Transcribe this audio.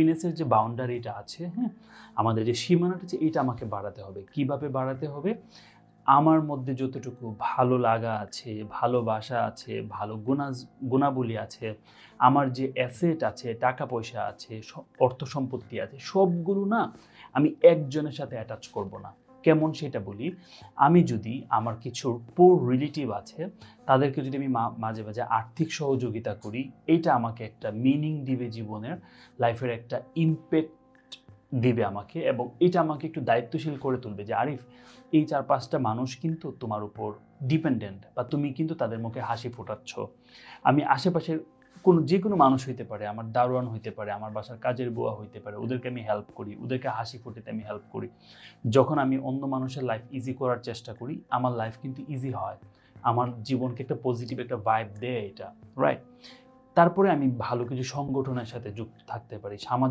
হ্যাপিনেসের যে বাউন্ডারিটা আছে, হ্যাঁ, আমাদের যে সীমানাটা আছে, এটা আমাকে বাড়াতে হবে। কিভাবে বাড়াতে হবে? আমার মধ্যে যতটুকু ভালো লাগা আছে, ভালোবাসা আছে, ভালো গুণাবলী আছে, আমার যে অ্যাসেট আছে, টাকা পয়সা আছে, অর্থ সম্পত্তি আছে, সবগুলো না আমি একজনের সাথে অ্যাটাচ করব না। কেমন সেটা বলি, আমি যদি আমার কিছু পোর রিলেটিভ আছে, তাদেরকে যদি আমি মাঝে মাঝে আর্থিক সহযোগিতা করি, এইটা আমাকে একটা মিনিং দিবে জীবনের, লাইফের একটা ইমপ্যাক্ট দিবে আমাকে, এবং এটা আমাকে একটু দায়িত্বশীল করে তুলবে যে আরিফ, এই 4-5টা মানুষ কিন্তু তোমার উপর ডিপেন্ডেন্ট, বা তুমি কিন্তু তাদের মুখে হাসি ফোটাচ্ছ। আমি আশেপাশের যে কোনো মানুষ হইতে পারে, আমার দারোয়ান হইতে পারে, আমার বাসার কাজের বুয়া হইতে পারে, ওদেরকে আমি হেল্প করি, ওদেরকে হাসি ফোটাতে আমি হেল্প করি। যখন আমি অন্য মানুষের লাইফ ইজি করার চেষ্টা করি, আমার লাইফ কিন্তু ইজি হয়, আমার জীবনকে একটা পজিটিভ একটা ভাইব দেয় এটা, রাইট? তারপরে আমি ভালো কিছু সংগঠনের সাথে যুক্ত থাকতে পারি, সামাজিক